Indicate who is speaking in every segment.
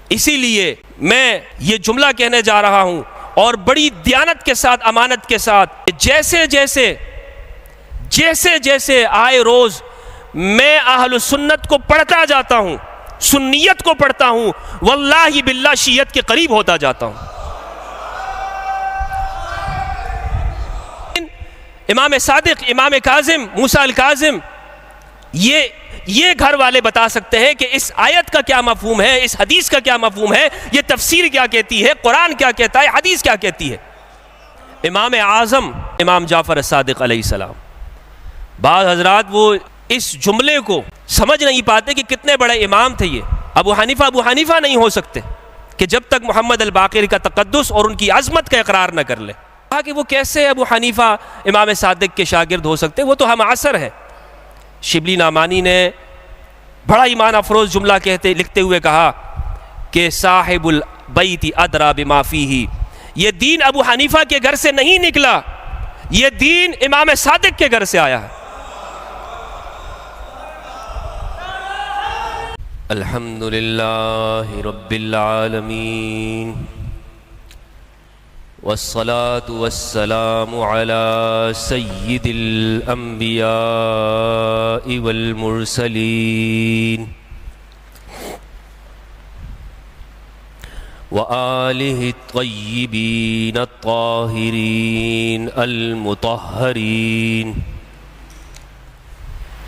Speaker 1: اسی لیے میں یہ جملہ کہنے جا رہا ہوں اور بڑی دیانت کے ساتھ، امانت کے ساتھ، جیسے جیسے آئے روز میں اہل سنت کو پڑھتا جاتا ہوں، سنیت کو پڑھتا ہوں، واللہ باللہ شیعت کے قریب ہوتا جاتا ہوں۔ امام صادق، امام کاظم، موسیٰ الکاظم، یہ گھر والے بتا سکتے ہیں کہ اس آیت کا کیا مفہوم ہے، اس حدیث کا کیا مفہوم ہے، یہ تفسیر کیا کہتی ہے، قرآن کیا کہتا ہے، حدیث کیا کہتی ہے۔ امام اعظم امام جعفر الصادق علیہ السلام، بعض حضرات وہ اس جملے کو سمجھ نہیں پاتے کہ کتنے بڑے امام تھے یہ۔ ابو حنیفہ نہیں ہو سکتے کہ جب تک محمد الباقر کا تقدس اور ان کی عظمت کا اقرار نہ کر لے۔ کہا کہ وہ کیسے ابو حنیفہ امام صادق کے شاگرد ہو سکتے، وہ تو ہم عصر ہے۔ شبلی نعمانی نے بڑا ایمان افروز جملہ لکھتے ہوئے کہا کہ صاحب البیت ادری بما فیہ، یہ دین ابو حنیفہ کے گھر سے نہیں نکلا، یہ دین امام صادق کے گھر سے آیا ہے۔ الحمدللہ رب العالمین والصلاة والسلام على سید الانبیاء والمرسلین وآلہ الطیبین الطاہرین المطہرین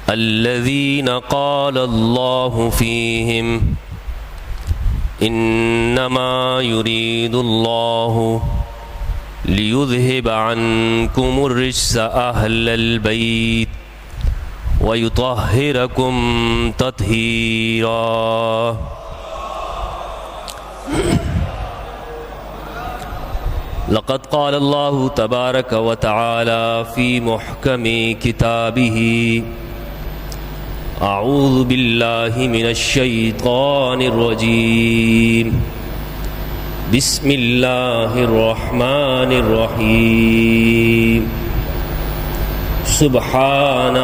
Speaker 1: الذین قال اللہ فیہم انما یرید اللہ لِيُذْهِبَ عَنْكُمُ الرِّجْسَ أَهْلَ الْبَيْتِ وَيُطَهِّرَكُمْ تَطْهِيرًا۔ لقد قال الله تبارك وتعالى في محكم كتابه أعوذ بالله من الشيطان الرجيم بسم اللہ الرحمن الرحیم سبحان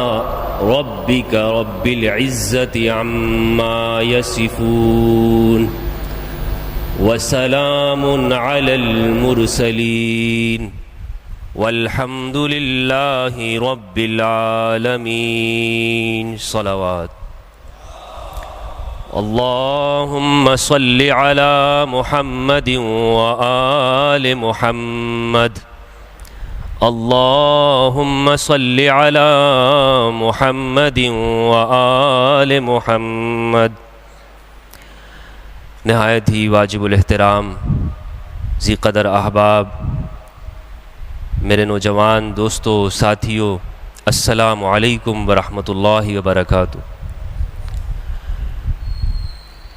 Speaker 1: ربک رب العزت عما یصفون وسلام علی المرسلین والحمد للہ رب العالمین۔ صلوات۔ اللہم صل علی محمد وآل محمد، اللہم صل علی محمد وآل محمد۔ نہایت ہی واجب الاحترام ذی قدر احباب، میرے نوجوان دوستو، ساتھیو، السلام علیکم ورحمۃ اللہ وبرکاتہ۔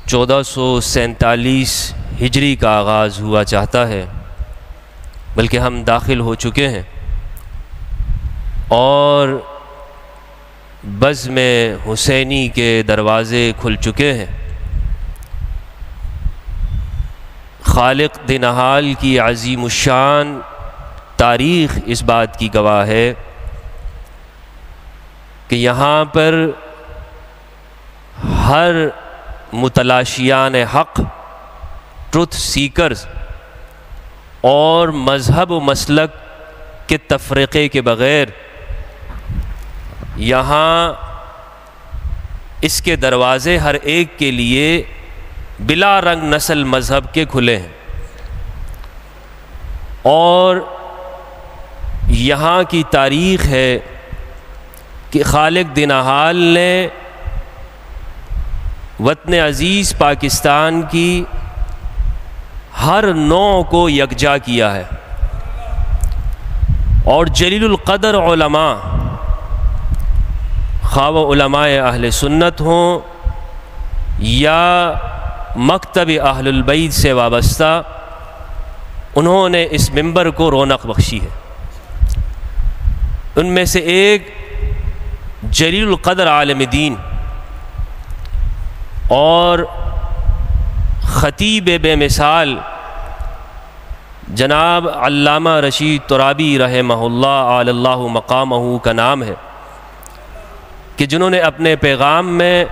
Speaker 1: 1447 ہجری کا آغاز ہوا چاہتا ہے، بلکہ ہم داخل ہو چکے ہیں اور بزم حسینی کے دروازے کھل چکے ہیں۔ خالق دنہال کی عظیم الشان تاریخ اس بات کی گواہ ہے کہ یہاں پر ہر متلاشیان حق، ٹروتھ سیکرز اور مذہب و مسلک کے تفرقے کے بغیر یہاں اس کے دروازے ہر ایک کے لیے بلا رنگ نسل مذہب کے کھلے ہیں، اور یہاں کی تاریخ ہے کہ خالق دنہال نے وطن عزیز پاکستان کی ہر نوع کو یکجا کیا ہے، اور جلیل القدر علماء، خواہ وہ علماء اہل سنت ہوں یا مکتب اہل البیت سے وابستہ، انہوں نے اس منبر کو رونق بخشی ہے۔ ان میں سے ایک جلیل القدر عالم دین اور خطیب بے مثال جناب علامہ رشید ترابی رحمہ اللہ علی اللہ مقامہ کا نام ہے، کہ جنہوں نے اپنے پیغام میں،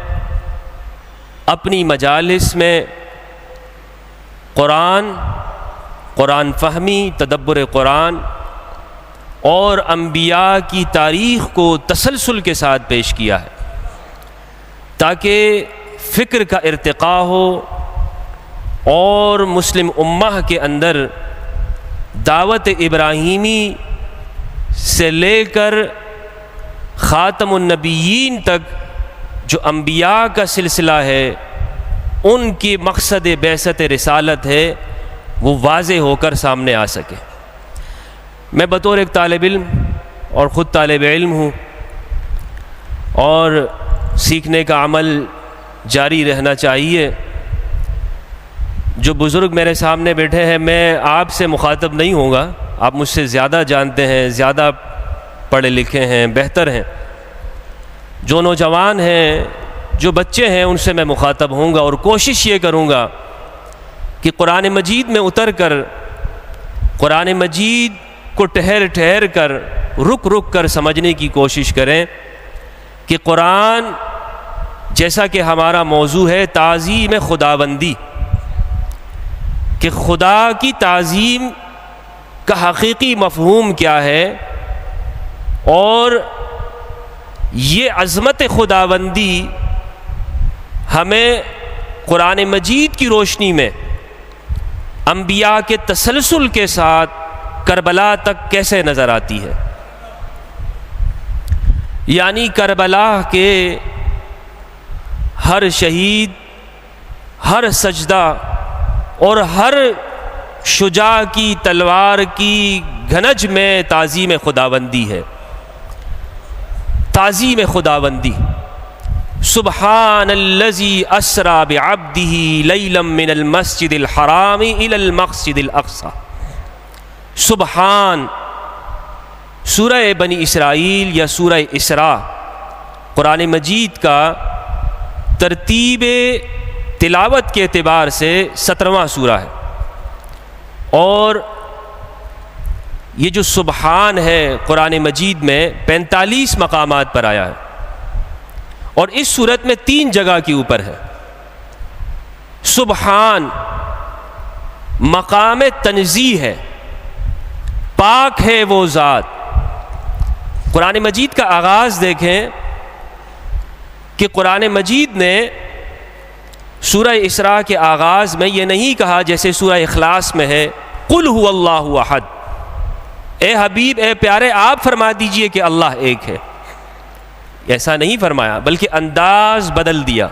Speaker 1: اپنی مجالس میں قرآن فہمی، تدبر قرآن اور انبیاء کی تاریخ کو تسلسل کے ساتھ پیش کیا ہے تاکہ فکر کا ارتقاء ہو اور مسلم امہ کے اندر دعوت ابراہیمی سے لے کر خاتم النبیین تک جو انبیاء کا سلسلہ ہے، ان کی مقصد بعثت رسالت ہے، وہ واضح ہو کر سامنے آ سکے۔ میں بطور ایک طالب علم اور خود طالب علم ہوں، اور سیکھنے کا عمل جاری رہنا چاہیے۔ جو بزرگ میرے سامنے بیٹھے ہیں، میں آپ سے مخاطب نہیں ہوں گا، آپ مجھ سے زیادہ جانتے ہیں، زیادہ پڑھے لکھے ہیں، بہتر ہیں۔ جو نوجوان ہیں، جو بچے ہیں، ان سے میں مخاطب ہوں گا، اور کوشش یہ کروں گا کہ قرآن مجید میں اتر کر قرآن مجید کو ٹھہر کر رک کر سمجھنے کی کوشش کریں کہ قرآن، جیسا کہ ہمارا موضوع ہے تعظیم خداوندی، کہ خدا کی تعظیم کا حقیقی مفہوم کیا ہے، اور یہ عظمت خداوندی ہمیں قرآن مجید کی روشنی میں انبیاء کے تسلسل کے ساتھ کربلا تک کیسے نظر آتی ہے۔ یعنی کربلا کے ہر شہید، ہر سجدہ اور ہر شجاع کی تلوار کی گھنج میں تعظیم خداوندی ہے، تعظیم خداوندی۔ سبحان الذی اسری بعبدہ لیلا من المسجد الحرام الی المسجد الاقصی۔ سبحان، سورہ بنی اسرائیل یا سورہ اسراء قرآن مجید کا ترتیب تلاوت کے اعتبار سے 17واں سورہ ہے، اور یہ جو سبحان ہے قرآن مجید میں 45 مقامات پر آیا ہے، اور اس صورت میں 3 جگہ کے اوپر ہے۔ سبحان مقام تنزیہ ہے، پاک ہے وہ ذات۔ قرآن مجید کا آغاز دیکھیں کہ قرآن مجید نے سورہ اسراء کے آغاز میں یہ نہیں کہا جیسے سورہ اخلاص میں ہے قل هو اللہ احد، اے حبیب، اے پیارے، آپ فرما دیجئے کہ اللہ ایک ہے۔ ایسا نہیں فرمایا، بلکہ انداز بدل دیا۔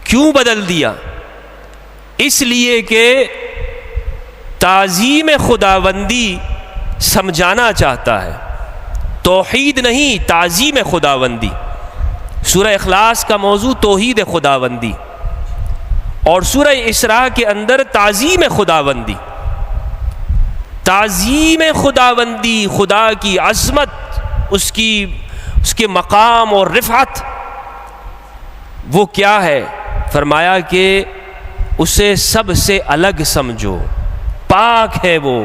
Speaker 1: کیوں بدل دیا؟ اس لیے کہ تعظیم خداوندی سمجھانا چاہتا ہے، توحید نہیں، تعظیم خداوندی۔ سورہ اخلاص کا موضوع توحید خداوندی، اور سورہ اسراء کے اندر تعظیم خداوندی۔ تعظیم خداوندی، خدا کی عظمت، اس کے مقام اور رفعت، وہ کیا ہے؟ فرمایا کہ اسے سب سے الگ سمجھو، پاک ہے وہ۔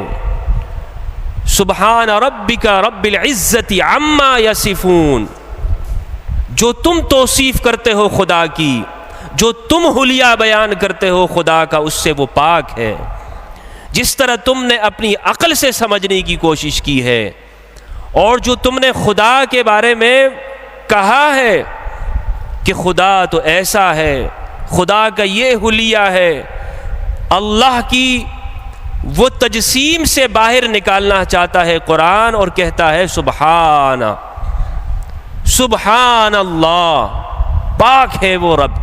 Speaker 1: سبحان ربک رب العزت عما یصفون، جو تم توصیف کرتے ہو خدا کی، جو تم حلیہ بیان کرتے ہو خدا کا، اس سے وہ پاک ہے۔ جس طرح تم نے اپنی عقل سے سمجھنے کی کوشش کی ہے، اور جو تم نے خدا کے بارے میں کہا ہے کہ خدا تو ایسا ہے، خدا کا یہ حلیہ ہے، اللہ کی وہ تجسیم سے باہر نکالنا چاہتا ہے قرآن، اور کہتا ہے سبحان، سبحان اللہ، پاک ہے وہ رب،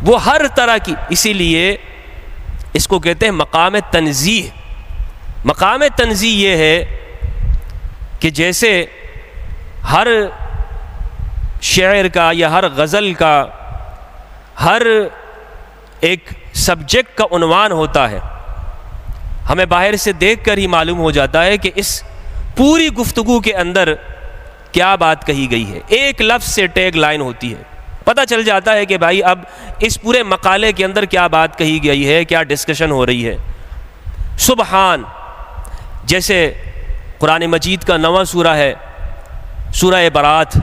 Speaker 1: وہ ہر طرح کی۔ اسی لیے اس کو کہتے ہیں مقام تنزیہ۔ مقام تنزیہ یہ ہے کہ جیسے ہر شعر کا یا ہر غزل کا ہر ایک سبجیکٹ کا عنوان ہوتا ہے، ہمیں باہر سے دیکھ کر ہی معلوم ہو جاتا ہے کہ اس پوری گفتگو کے اندر کیا بات کہی گئی ہے۔ ایک لفظ سے ٹیگ لائن ہوتی ہے، پتہ چل جاتا ہے کہ بھائی اب اس پورے مقالے کے اندر کیا بات کہی گئی ہے، کیا ڈسکشن ہو رہی ہے۔ سبحان، جیسے قرآن مجید کا 9واں سورہ ہے سورہ برات۔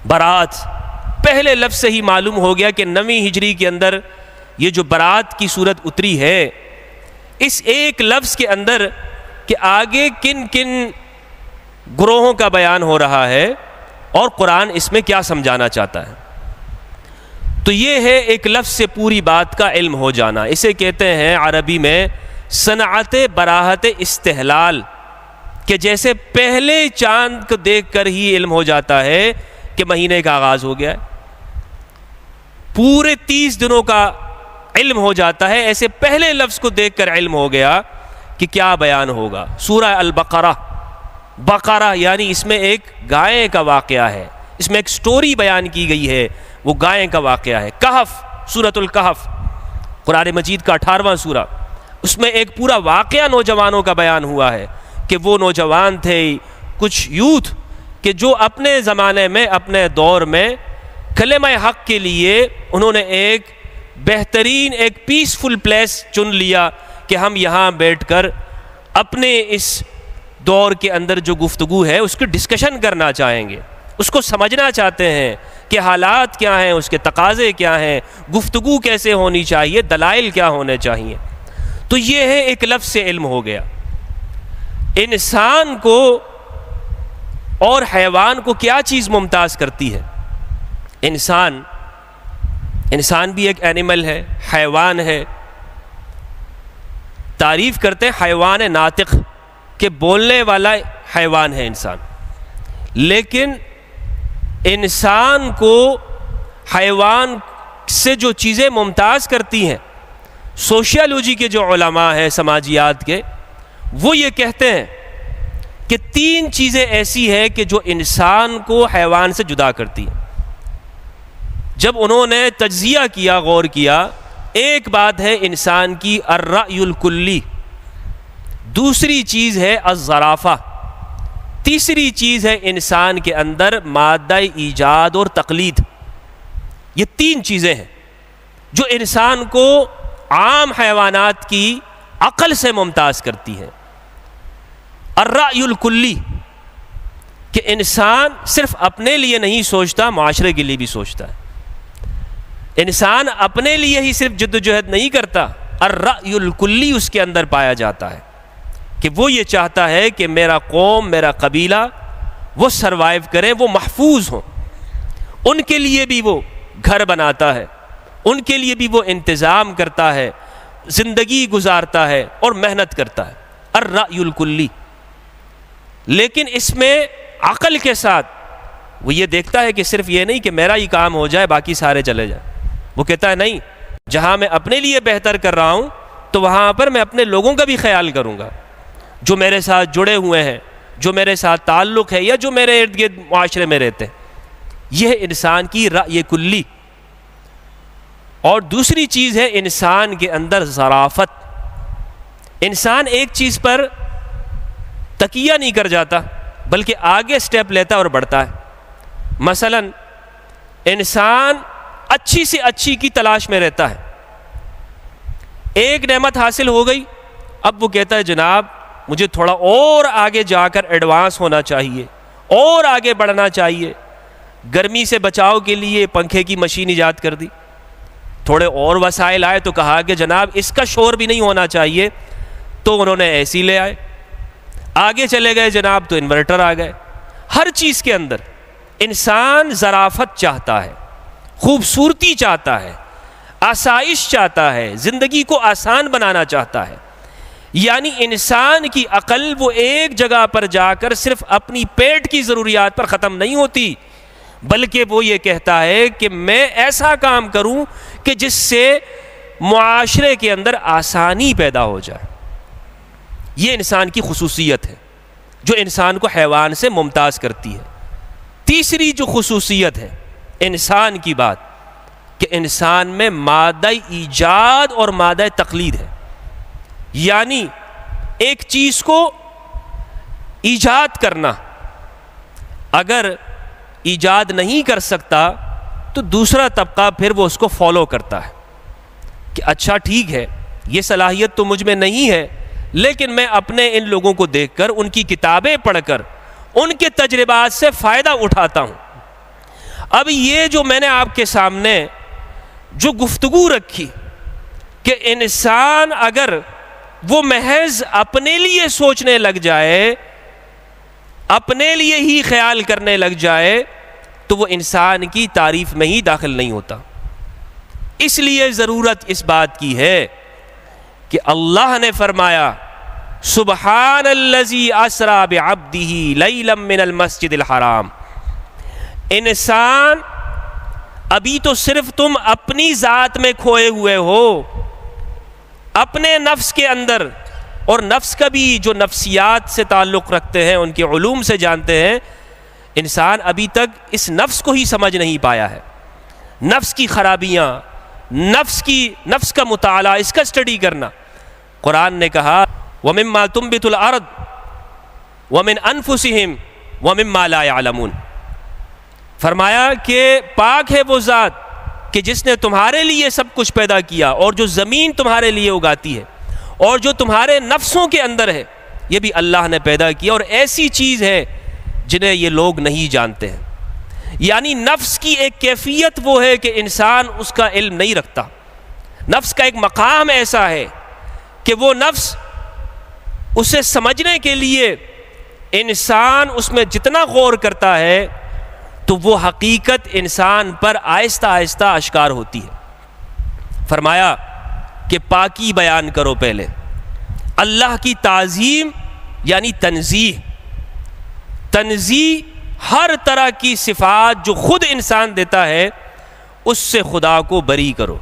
Speaker 1: برات پہلے لفظ سے ہی معلوم ہو گیا کہ 9ویں ہجری کے اندر یہ جو برات کی صورت اتری ہے، اس ایک لفظ کے اندر کہ آگے کن کن گروہوں کا بیان ہو رہا ہے اور قرآن اس میں کیا سمجھانا چاہتا ہے، تو یہ ہے ایک لفظ سے پوری بات کا علم ہو جانا۔ اسے کہتے ہیں عربی میں صنعت براہت استحلال، کہ جیسے پہلے چاند کو دیکھ کر ہی علم ہو جاتا ہے کہ مہینے کا آغاز ہو گیا ہے، پورے 30 دنوں کا علم ہو جاتا ہے، ایسے پہلے لفظ کو دیکھ کر علم ہو گیا کہ کیا بیان ہوگا۔ سورہ البقرہ، بقرہ یعنی اس میں ایک گائے کا واقعہ ہے، اس میں ایک سٹوری بیان کی گئی ہے، وہ گائے کا واقعہ ہے۔ کہف، سورۃ الکہف قرآن مجید کا 18واں سورہ، اس میں ایک پورا واقعہ نوجوانوں کا بیان ہوا ہے کہ وہ نوجوان تھے، کچھ یوتھ کہ جو اپنے زمانے میں، اپنے دور میں کلمہ حق کے لیے انہوں نے ایک بہترین، ایک پیسفل پلیس چن لیا کہ ہم یہاں بیٹھ کر اپنے اس دور کے اندر جو گفتگو ہے اس کی ڈسکشن کرنا چاہیں گے، اس کو سمجھنا چاہتے ہیں کہ حالات کیا ہیں، اس کے تقاضے کیا ہیں، گفتگو کیسے ہونی چاہیے، دلائل کیا ہونے چاہیے۔ تو یہ ہے ایک لفظ سے علم ہو گیا۔ انسان کو اور حیوان کو کیا چیز ممتاز کرتی ہے؟ انسان بھی ایک اینیمل ہے، حیوان ہے، تعریف کرتے ہیں حیوان ناطق کہ بولنے والا حیوان ہے انسان، لیکن انسان کو حیوان سے جو چیزیں ممتاز کرتی ہیں، سوشیالوجی کے جو علماء ہیں سماجیات کے، وہ یہ کہتے ہیں کہ 3 چیزیں ایسی ہیں کہ جو انسان کو حیوان سے جدا کرتی ہیں۔ جب انہوں نے تجزیہ کیا، غور کیا، ایک بات ہے انسان کی الرأی الکلی، دوسری چیز ہے الظرافہ، تیسری چیز ہے انسان کے اندر مادہ ایجاد اور تقلید۔ یہ 3 چیزیں ہیں جو انسان کو عام حیوانات کی عقل سے ممتاز کرتی ہیں۔ الرأی الکلی کہ انسان صرف اپنے لیے نہیں سوچتا، معاشرے کے لیے بھی سوچتا ہے۔ انسان اپنے لیے ہی صرف جد و جہد نہیں کرتا، الرأی الکلی اس کے اندر پایا جاتا ہے کہ وہ یہ چاہتا ہے کہ میرا قوم، میرا قبیلہ وہ سروائیو کرے، وہ محفوظ ہوں، ان کے لیے بھی وہ گھر بناتا ہے، ان کے لیے بھی وہ انتظام کرتا ہے، زندگی گزارتا ہے اور محنت کرتا ہے، الرأی الکلی۔ لیکن اس میں عقل کے ساتھ وہ یہ دیکھتا ہے کہ صرف یہ نہیں کہ میرا ہی کام ہو جائے باقی سارے چلے جائیں، وہ کہتا ہے نہیں، جہاں میں اپنے لیے بہتر کر رہا ہوں تو وہاں پر میں اپنے لوگوں کا بھی خیال کروں گا، جو میرے ساتھ جڑے ہوئے ہیں، جو میرے ساتھ تعلق ہے یا جو میرے ارد گرد معاشرے میں رہتے ہیں۔ یہ انسان کی رأی کلی۔ اور دوسری چیز ہے انسان کے اندر ظرافت۔ انسان ایک چیز پر تکیہ نہیں کر جاتا بلکہ آگے سٹیپ لیتا اور بڑھتا ہے۔ مثلا انسان اچھی سے اچھی کی تلاش میں رہتا ہے، ایک نعمت حاصل ہو گئی، اب وہ کہتا ہے جناب مجھے تھوڑا اور آگے جا کر ایڈوانس ہونا چاہیے، اور آگے بڑھنا چاہیے۔ گرمی سے بچاؤ کے لیے پنکھے کی مشین ایجاد کر دی، تھوڑے اور وسائل آئے تو کہا کہ جناب اس کا شور بھی نہیں ہونا چاہیے، تو انہوں نے اے سی لے آئے۔ آگے چلے گئے جناب تو انورٹر آ گئے۔ ہر چیز کے اندر انسان ظرافت چاہتا ہے، خوبصورتی چاہتا ہے، آسائش چاہتا ہے، زندگی کو آسان بنانا چاہتا ہے۔ یعنی انسان کی عقل وہ ایک جگہ پر جا کر صرف اپنی پیٹ کی ضروریات پر ختم نہیں ہوتی، بلکہ وہ یہ کہتا ہے کہ میں ایسا کام کروں کہ جس سے معاشرے کے اندر آسانی پیدا ہو جائے۔ یہ انسان کی خصوصیت ہے جو انسان کو حیوان سے ممتاز کرتی ہے۔ تیسری جو خصوصیت ہے انسان کی بات کہ انسان میں مادہ ایجاد اور مادہ تقلید ہے، یعنی ایک چیز کو ایجاد کرنا، اگر ایجاد نہیں کر سکتا تو دوسرا طبقہ پھر وہ اس کو فالو کرتا ہے کہ اچھا ٹھیک ہے یہ صلاحیت تو مجھ میں نہیں ہے، لیکن میں اپنے ان لوگوں کو دیکھ کر، ان کی کتابیں پڑھ کر، ان کے تجربات سے فائدہ اٹھاتا ہوں۔ اب یہ جو میں نے آپ کے سامنے جو گفتگو رکھی، کہ انسان اگر وہ محض اپنے لیے سوچنے لگ جائے، اپنے لیے ہی خیال کرنے لگ جائے، تو وہ انسان کی تعریف میں ہی داخل نہیں ہوتا۔ اس لیے ضرورت اس بات کی ہے کہ اللہ نے فرمایا سبحان الذی اسری بعبدہ لیلا من المسجد الحرام۔ انسان ابھی تو صرف تم اپنی ذات میں کھوئے ہوئے ہو، اپنے نفس کے اندر، اور نفس کا بھی جو نفسیات سے تعلق رکھتے ہیں ان کے علوم سے جانتے ہیں، انسان ابھی تک اس نفس کو ہی سمجھ نہیں پایا ہے۔ نفس کی خرابیاں، نفس کا مطالعہ، اس کا اسٹڈی کرنا۔ قرآن نے کہا وَمِمَّا تُنبِتُ الْأَرْضُ وَمِنْ أَنفُسِهِمْ وَمِمَّا لَا يَعْلَمُونَ۔ فرمایا کہ پاک ہے وہ ذات کہ جس نے تمہارے لیے سب کچھ پیدا کیا، اور جو زمین تمہارے لیے اگاتی ہے، اور جو تمہارے نفسوں کے اندر ہے یہ بھی اللہ نے پیدا کیا، اور ایسی چیز ہے جنہیں یہ لوگ نہیں جانتے ہیں۔ یعنی نفس کی ایک کیفیت وہ ہے کہ انسان اس کا علم نہیں رکھتا۔ نفس کا ایک مقام ایسا ہے کہ وہ نفس، اسے سمجھنے کے لیے انسان اس میں جتنا غور کرتا ہے تو وہ حقیقت انسان پر آہستہ آہستہ اشکار ہوتی ہے۔ فرمایا کہ پاکی بیان کرو پہلے، اللہ کی تعظیم یعنی تنزیہ ہر طرح کی صفات جو خود انسان دیتا ہے اس سے خدا کو بری کرو،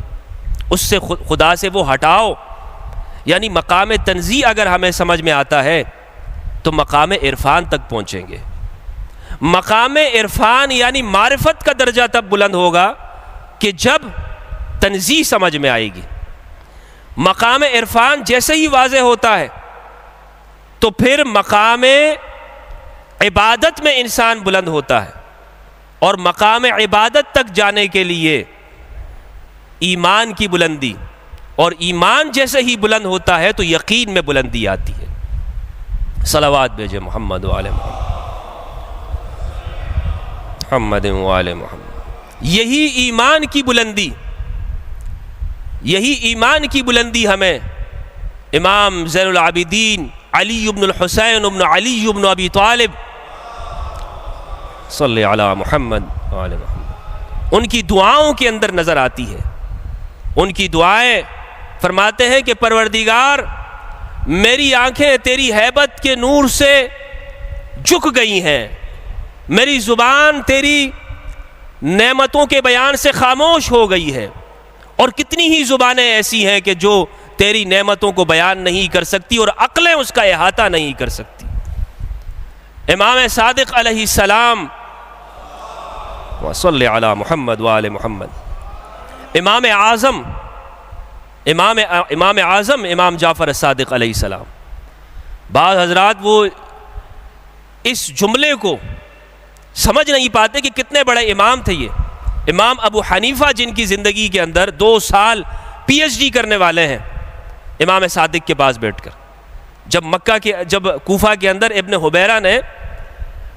Speaker 1: اس سے خدا سے وہ ہٹاؤ۔ یعنی مقام تنزیہ اگر ہمیں سمجھ میں آتا ہے تو مقام عرفان تک پہنچیں گے۔ مقام عرفان یعنی معرفت کا درجہ تب بلند ہوگا کہ جب تنزیہ سمجھ میں آئے گی۔ مقام عرفان جیسے ہی واضح ہوتا ہے تو پھر مقام عبادت میں انسان بلند ہوتا ہے، اور مقام عبادت تک جانے کے لیے ایمان کی بلندی، اور ایمان جیسے ہی بلند ہوتا ہے تو یقین میں بلندی آتی ہے۔ صلوات بھیجے محمد وآل محمد وآل محمد۔ یہی ایمان کی بلندی ہمیں امام زین العابدین علی بن الحسین بن علی بن ابی طالب صلی علی محمد وآل محمد، ان کی دعاؤں کے اندر نظر آتی ہے۔ ان کی دعائیں فرماتے ہیں کہ پروردگار میری آنکھیں تیری ہیبت کے نور سے جھک گئی ہیں، میری زبان تیری نعمتوں کے بیان سے خاموش ہو گئی ہے، اور کتنی ہی زبانیں ایسی ہیں کہ جو تیری نعمتوں کو بیان نہیں کر سکتی اور عقلیں اس کا احاطہ نہیں کر سکتی۔ امام صادق علیہ السلام وصلی علی محمد وآل محمد، امام اعظم امام جعفر الصادق علیہ السلام، بعض حضرات وہ اس جملے کو سمجھ نہیں پاتے کہ کتنے بڑے امام تھے یہ۔ امام ابو حنیفہ جن کی زندگی کے اندر 2 سال پی ایچ ڈی کرنے والے ہیں امام صادق کے پاس بیٹھ کر، جب کوفہ کے اندر ابن حبیرہ نے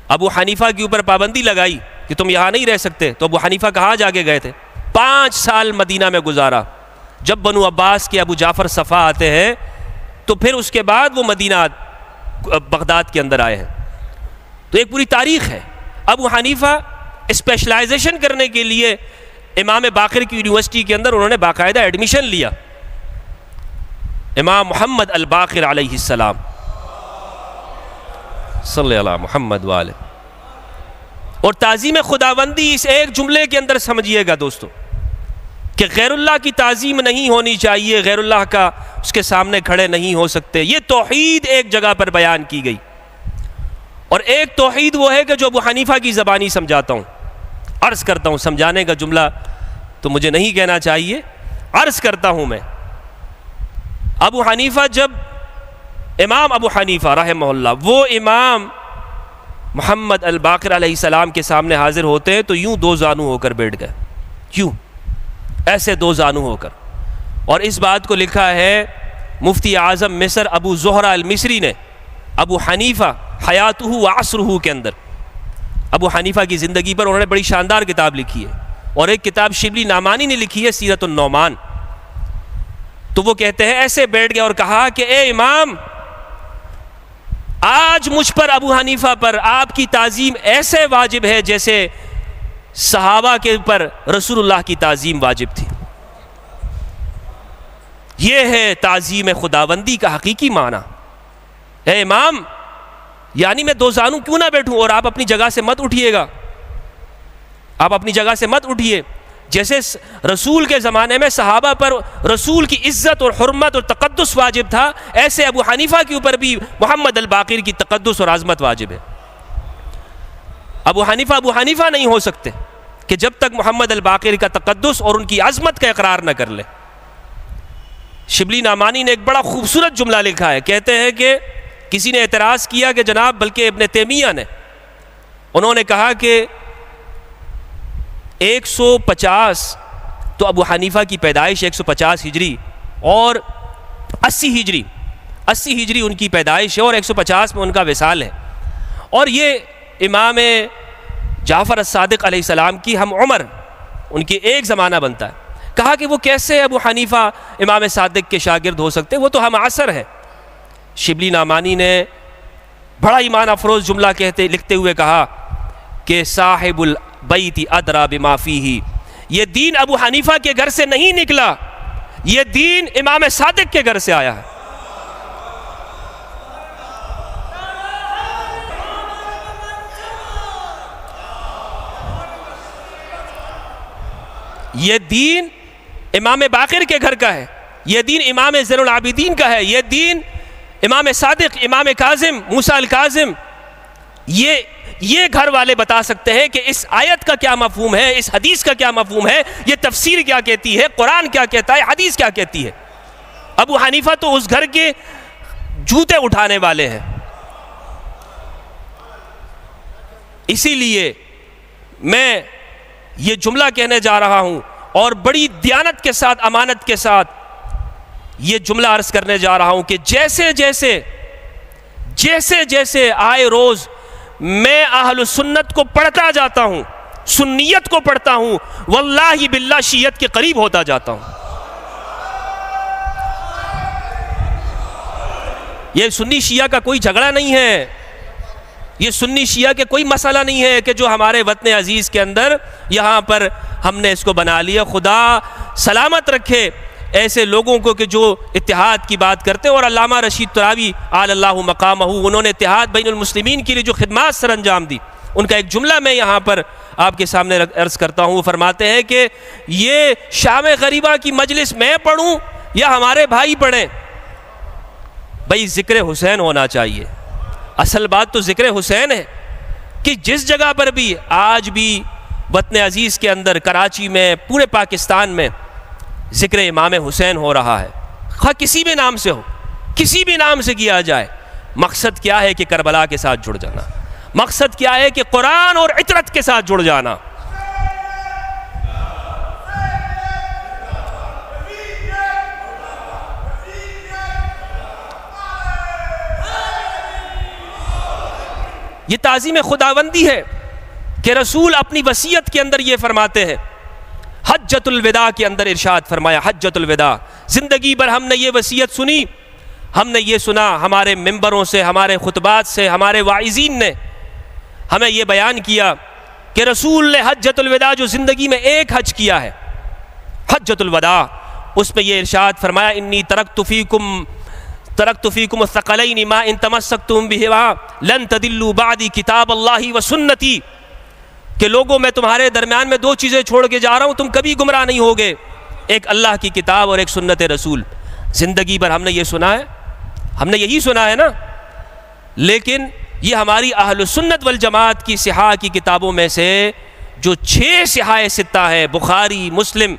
Speaker 1: ابو حنیفہ کے اوپر پابندی لگائی کہ تم یہاں نہیں رہ سکتے، تو ابو حنیفہ کہاں جا کے گئے تھے؟ 5 سال مدینہ میں گزارا۔ جب بنو عباس کے ابو جعفر صفا آتے ہیں تو پھر اس کے بعد وہ مدینہ بغداد کے اندر آئے ہیں۔ تو ایک پوری تاریخ ہے۔ ابو حنیفہ اسپیشلائزیشن کرنے کے لیے امام باقر کی یونیورسٹی کے اندر انہوں نے باقاعدہ ایڈمیشن لیا۔ امام محمد الباقر علیہ السلام صلی اللہ محمد والے، اور تعظیم خداوندی اس ایک جملے کے اندر سمجھیے گا دوستو کہ غیر اللہ کی تعظیم نہیں ہونی چاہیے، غیر اللہ کا اس کے سامنے کھڑے نہیں ہو سکتے۔ یہ توحید ایک جگہ پر بیان کی گئی، اور ایک توحید وہ ہے کہ جو ابو حنیفہ کی زبانی سمجھاتا ہوں، عرض کرتا ہوں، سمجھانے کا جملہ تو مجھے نہیں کہنا چاہیے، عرض کرتا ہوں میں۔ ابو حنیفہ جب امام ابو حنیفہ رحمہ اللہ وہ امام محمد الباقر علیہ السلام کے سامنے حاضر ہوتے ہیں تو یوں 2 زانو ہو کر بیٹھ گئے، کیوں ایسے 2 زانو ہو کر۔ اور اس بات کو لکھا ہے مفتی اعظم مصر ابو زہرہ المصری نے ابو حنیفہ حیاتہ و عصرہ کے اندر ابو حنیفہ کی زندگی پر انہوں نے بڑی شاندار کتاب لکھی ہے، اور ایک کتاب شبلی نعمانی نے لکھی ہے سیرت النعمان۔ تو وہ کہتے ہیں ایسے بیٹھ گیا اور کہا کہ اے امام، آج مجھ پر ابو حنیفہ پر آپ کی تعظیم ایسے واجب ہے جیسے صحابہ کے اوپر رسول اللہ کی تعظیم واجب تھی۔ یہ ہے تعظیم خداوندی کا حقیقی معنی۔ اے امام، یعنی میں دو زانوں کیوں نہ بیٹھوں اور آپ اپنی جگہ سے مت اٹھیے گا، آپ اپنی جگہ سے مت اٹھیے۔ جیسے رسول کے زمانے میں صحابہ پر رسول کی عزت اور حرمت اور تقدس واجب تھا، ایسے ابو حنیفہ کے اوپر بھی محمد الباقر کی تقدس اور عظمت واجب ہے۔ ابو حنیفہ نہیں ہو سکتے کہ جب تک محمد الباقر کا تقدس اور ان کی عظمت کا اقرار نہ کر لے۔ شبلی نعمانی نے ایک بڑا خوبصورت جملہ لکھا ہے، کہتے ہیں کہ کسی نے اعتراض کیا کہ جناب، بلکہ ابن تیمیہ نے، انہوں نے کہا کہ 150 تو ابو حنیفہ کی پیدائش 150 ہجری اور 80 ہجری ان کی پیدائش ہے اور 150 میں ان کا وصال ہے، اور یہ امام جعفر الصادق علیہ السلام کی ہم عمر، ان کی ایک زمانہ بنتا ہے۔ کہا کہ وہ کیسے ابو حنیفہ امام صادق کے شاگرد ہو سکتے، وہ تو ہم عصر ہیں۔ شبلی نعمانی نے بڑا ایمان افروز جملہ لکھتے ہوئے کہا کہ صاحب البیت ادری بما فیہ، یہ دین ابو حنیفہ کے گھر سے نہیں نکلا، یہ دین امام صادق کے گھر سے آیا ہے۔ یہ دین امام باقر کے گھر کا ہے، یہ دین امام زین العابدین کا ہے، یہ دین امام صادق، امام کاظم، موسیٰ الکاظم، یہ گھر والے بتا سکتے ہیں کہ اس آیت کا کیا مفہوم ہے، اس حدیث کا کیا مفہوم ہے، یہ تفسیر کیا کہتی ہے، قرآن کیا کہتا ہے، حدیث کیا کہتی ہے۔ ابو حنیفہ تو اس گھر کے جوتے اٹھانے والے ہیں۔ اسی لیے میں یہ جملہ کہنے جا رہا ہوں اور بڑی دیانت کے ساتھ، امانت کے ساتھ یہ جملہ عرض کرنے جا رہا ہوں کہ جیسے جیسے آئے روز میں اہل سنت کو پڑھتا جاتا ہوں، سنیت کو پڑھتا ہوں، واللہ باللہ شیعت کے قریب ہوتا جاتا ہوں۔ یہ سنی شیعہ کا کوئی جھگڑا نہیں ہے، یہ سنی شیعہ کے کوئی مسئلہ نہیں ہے کہ جو ہمارے وطن عزیز کے اندر یہاں پر ہم نے اس کو بنا لیا۔ خدا سلامت رکھے ایسے لوگوں کو کہ جو اتحاد کی بات کرتے ہیں۔ اور علامہ رشید تراوی علی اللہ مقامہ، انہوں نے اتحاد بین المسلمین کے لیے جو خدمات سر انجام دی، ان کا ایک جملہ میں یہاں پر آپ کے سامنے عرض کرتا ہوں۔ وہ فرماتے ہیں کہ یہ شام غریبہ کی مجلس میں پڑھوں یا ہمارے بھائی پڑھیں، بھائی ذکر حسین ہونا چاہیے۔ اصل بات تو ذکر حسین ہے کہ جس جگہ پر بھی آج بھی وطن عزیز کے اندر، کراچی میں، پورے پاکستان میں ذکر امام حسین ہو رہا ہے، خواہ کسی بھی نام سے ہو، کسی بھی نام سے کیا جائے، مقصد کیا ہے کہ کربلا کے ساتھ جڑ جانا، مقصد کیا ہے کہ قرآن اور عطرت کے ساتھ جڑ جانا۔ یہ تعظیم خداوندی ہے کہ رسول اپنی وصیت کے اندر یہ فرماتے ہیں، حجۃ الوداع کے اندر ارشاد فرمایا، حجۃ الوداع، زندگی بھر ہم نے یہ وصیت سنی، ہم نے یہ سنا، ہمارے ممبروں سے، ہمارے خطبات سے، ہمارے واعظین نے ہمیں یہ بیان کیا کہ رسول نے حجۃ الوداع، جو زندگی میں ایک حج کیا ہے، حجۃ الوداع، اس میں یہ ارشاد فرمایا، انی ترکت فیکم الثقلین ما ان تمسکتم بہما لن تضلوا بعدی کتاب اللہ و سنتی، کہ لوگوں میں تمہارے درمیان میں دو چیزیں چھوڑ کے جا رہا ہوں، تم کبھی گمراہ نہیں ہوگے، ایک اللہ کی کتاب اور ایک سنت رسول۔ زندگی بھر ہم نے یہ سنا ہے، ہم نے یہی سنا ہے نا، لیکن یہ ہماری اہل سنت والجماعت کی صحاح کی کتابوں میں سے جو 6 صحاح ستہ ہے، بخاری، مسلم،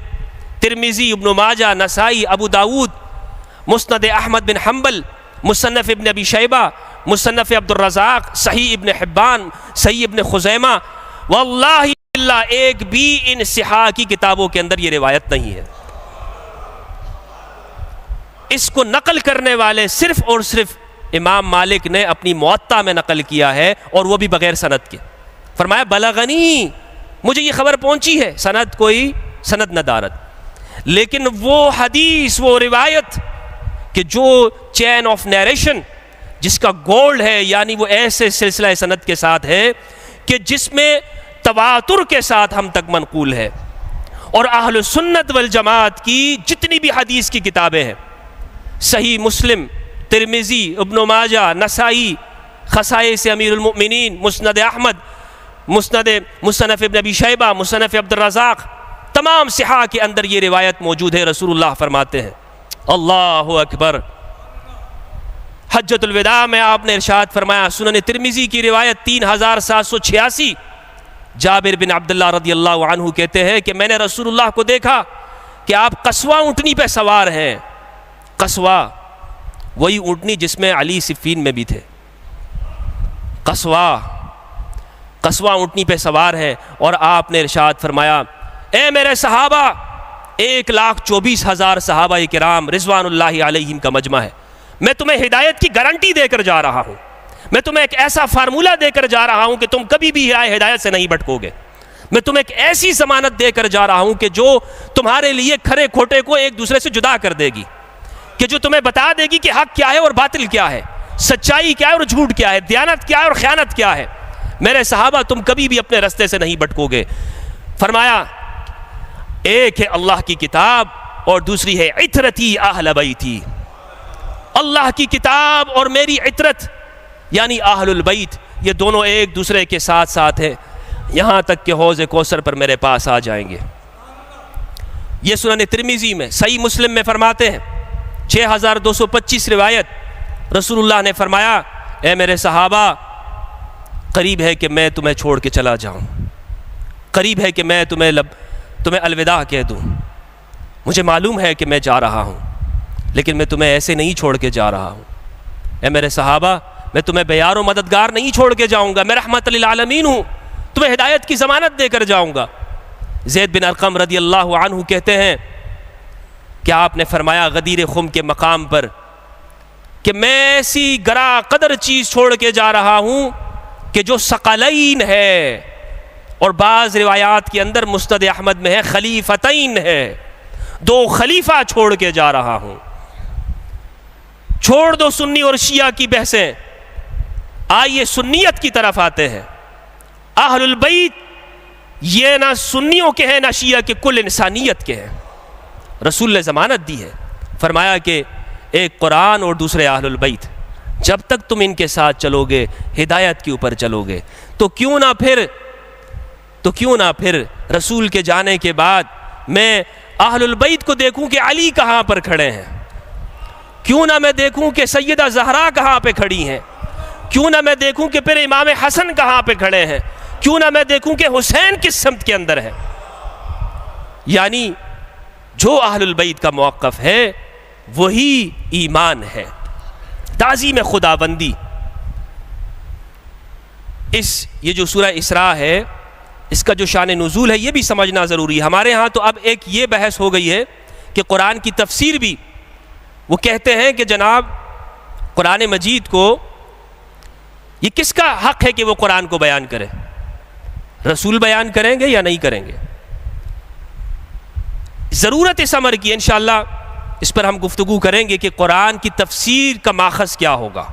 Speaker 1: ترمذی، ابن ماجہ، نسائی، ابو داود، مسند احمد بن حنبل، مصنف ابن ابی شیبہ، مصنف عبد الرزاق، صحیح ابن حبان، صحیح ابن خزیمہ، واللہ اللہ ایک بھی ان صحاح کی کتابوں کے اندر یہ روایت نہیں ہے۔ اس کو نقل کرنے والے صرف اور صرف امام مالک نے اپنی موطا میں نقل کیا ہے، اور وہ بھی بغیر سند کے۔ فرمایا بلغنی، مجھے یہ خبر پہنچی ہے، سند کوئی سند ندارت، لیکن وہ حدیث، وہ روایت کہ جو چین آف نیریشن جس کا گولڈ ہے، یعنی وہ ایسے سلسلہ سند کے ساتھ ہے کہ جس میں تواتر کے ساتھ ہم تک منقول ہے، اور اہل سنت والجماعت کی جتنی بھی حدیث کی کتابیں ہیں، صحیح مسلم، ترمذی، ابن ماجہ، نسائی، خصائص امیر المؤمنین، مسند احمد، مصنف ابن ابی شیبہ، مصنف عبد الرزاق، تمام صحاح کے اندر یہ روایت موجود ہے۔ رسول اللہ فرماتے ہیں، اللہ اکبر، حجۃ الوداع میں آپ نے ارشاد فرمایا، سنن ترمذی کی روایت 3786، جابر بن عبداللہ رضی اللہ عنہ کہتے ہیں کہ میں نے رسول اللہ کو دیکھا کہ آپ قصوہ اونٹنی پہ سوار ہیں۔ قصوہ وہی اونٹنی جس میں علی صفین میں بھی تھے، قصوہ اونٹنی پہ سوار ہے، اور آپ نے ارشاد فرمایا، اے میرے صحابہ، 1,24,000 صحابہ کرام رضوان اللہ علیہم کا مجمع ہے، میں تمہیں ہدایت کی گارنٹی دے کر جا رہا ہوں، میں تمہیں ایک ایسا فارمولہ دے کر جا رہا ہوں کہ تم کبھی بھی ہدایت سے نہیں بھٹکو گے، میں تمہیں ایک ایسی ضمانت دے کر جا رہا ہوں کہ جو تمہارے لیے کھرے کھوٹے کو ایک دوسرے سے جدا کر دے گی، کہ جو تمہیں بتا دے گی کہ حق کیا ہے اور باطل کیا ہے، سچائی کیا ہے اور جھوٹ کیا ہے، دیانت کیا ہے اور خیانت کیا ہے۔ میرے صحابہ، تم کبھی بھی اپنے رستے سے نہیں بھٹکو گے۔ فرمایا، ایک ہے اللہ کی کتاب اور دوسری ہے عطرتی اہل بیتی، اللہ کی کتاب اور میری عطرت یعنی اہل البیت، یہ دونوں ایک دوسرے کے ساتھ ساتھ ہیں یہاں تک کہ حوض کوثر پر میرے پاس آ جائیں گے۔ یہ سنن ترمذی میں، صحیح مسلم میں فرماتے ہیں، 6225 روایت، رسول اللہ نے فرمایا، اے میرے صحابہ، قریب ہے کہ میں تمہیں چھوڑ کے چلا جاؤں، قریب ہے کہ میں تمہیں الوداع کہہ دوں، مجھے معلوم ہے کہ میں جا رہا ہوں، لیکن میں تمہیں ایسے نہیں چھوڑ کے جا رہا ہوں۔ اے میرے صحابہ، میں تمہیں بیار و مددگار نہیں چھوڑ کے جاؤں گا، میں رحمت للعالمین ہوں، تمہیں ہدایت کی ضمانت دے کر جاؤں گا۔ زید بن ارقم رضی اللہ عنہ کہتے ہیں کہ آپ نے فرمایا غدیر خم کے مقام پر کہ میں ایسی گرا قدر چیز چھوڑ کے جا رہا ہوں کہ جو ثقلین ہے، اور بعض روایات کے اندر مسند احمد میں ہے خلیفتین ہے، 2 خلیفہ چھوڑ کے جا رہا ہوں۔ چھوڑ دو سنی اور شیعہ کی بحثیں، آئیے سنیت کی طرف آتے ہیں۔ اہل البیت یہ نہ سنیوں کے ہیں نہ شیعہ کے، کل انسانیت کے ہیں۔ رسول نے ضمانت دی ہے، فرمایا کہ ایک قرآن اور دوسرے اہل البیت، جب تک تم ان کے ساتھ چلو گے ہدایت کے اوپر چلو گے، تو کیوں نہ پھر رسول کے جانے کے بعد میں اہل البیت کو دیکھوں کہ علی کہاں پر کھڑے ہیں، کیوں نہ میں دیکھوں کہ سیدہ زہرا کہاں پہ کھڑی ہیں، کیوں نہ میں دیکھوں کہ پھر امام حسن کہاں پہ کھڑے ہیں، کیوں نہ میں دیکھوں کہ حسین کس سمت کے اندر ہے۔ یعنی جو اہل البیت کا موقف ہے وہی ایمان ہے، تعظیم خداوندی۔ یہ جو سورہ اسراء ہے، اس کا جو شان نزول ہے یہ بھی سمجھنا ضروری ہے۔ ہمارے ہاں تو اب ایک یہ بحث ہو گئی ہے کہ قرآن کی تفسیر بھی، وہ کہتے ہیں کہ جناب قرآن مجید کو یہ کس کا حق ہے کہ وہ قرآن کو بیان کرے، رسول بیان کریں گے یا نہیں کریں گے؟ ضرورت اس امر کی انشاءاللہ اس پر ہم گفتگو کریں گے کہ قرآن کی تفسیر کا ماخذ کیا ہوگا،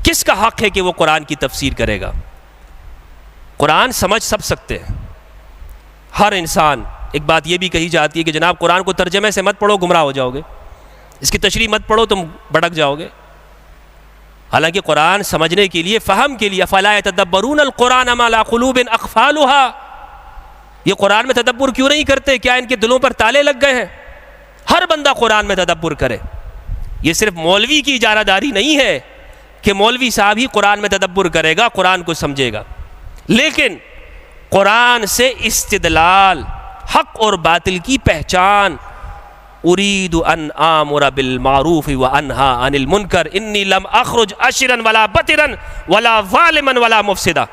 Speaker 1: کس کا حق ہے کہ وہ قرآن کی تفسیر کرے گا۔ قرآن سمجھ سب سکتے ہیں، ہر انسان۔ ایک بات یہ بھی کہی جاتی ہے کہ جناب قرآن کو ترجمے سے مت پڑھو، گمراہ ہو جاؤ گے، اس کی تشریح مت پڑھو، تم بھٹک جاؤ گے۔ حالانکہ قرآن سمجھنے کے لیے، فہم کے لیے، افلا یتدبرون القرآن ام علی قلوب اقفالها، یہ قرآن میں تدبر کیوں نہیں کرتے؟ کیا ان کے دلوں پر تالے لگ گئے ہیں؟ ہر بندہ قرآن میں تدبر کرے۔ یہ صرف مولوی کی اجارہ داری نہیں ہے کہ مولوی صاحب ہی قرآن میں تدبر کرے گا، قرآن کو سمجھے گا، لیکن قرآن سے استدلال، حق اور باطل کی پہچان، اريد ان آمر بالمعروف وانہا عن المنکر انی لم اخرج اشرا ولا بطرا ولا ظالما ولا مفسدا۔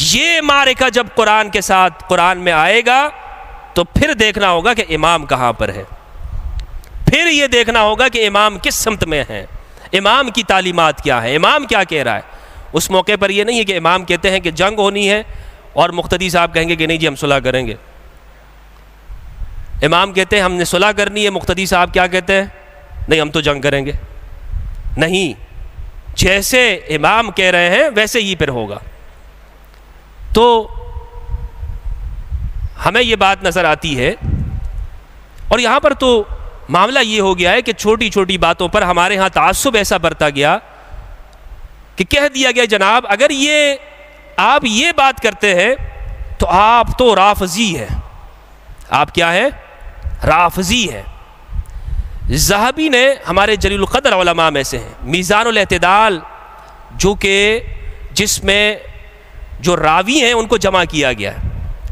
Speaker 1: یہ معرکہ جب قرآن کے ساتھ قرآن میں آئے گا تو پھر دیکھنا ہوگا کہ امام کہاں پر ہے، پھر یہ دیکھنا ہوگا کہ امام کس سمت میں ہے، امام کی تعلیمات کیا ہے، امام کیا کہہ رہا ہے۔ اس موقع پر یہ نہیں ہے کہ امام کہتے ہیں کہ جنگ ہونی ہے اور مقتدی صاحب کہیں گے کہ نہیں جی ہم صلح کریں گے۔ امام کہتے ہیں ہم نے صلح کرنی ہے، مقتدی صاحب کیا کہتے ہیں؟ نہیں ہم تو جنگ کریں گے. نہیں، جیسے امام کہہ رہے ہیں ویسے ہی پھر ہوگا. تو ہمیں یہ بات نظر آتی ہے. اور یہاں پر تو معاملہ یہ ہو گیا ہے کہ چھوٹی چھوٹی باتوں پر ہمارے ہاں تعصب ایسا برتا گیا کہ کہہ دیا گیا جناب اگر یہ آپ یہ بات کرتے ہیں تو آپ تو رافضی ہیں. آپ کیا ہیں؟ رافضی ہیں. ذہبی نے ہمارے جلیل القدر علماء میں سے ہیں، میزان الاعتدال جو کہ جس میں جو راوی ہیں ان کو جمع کیا گیا ہے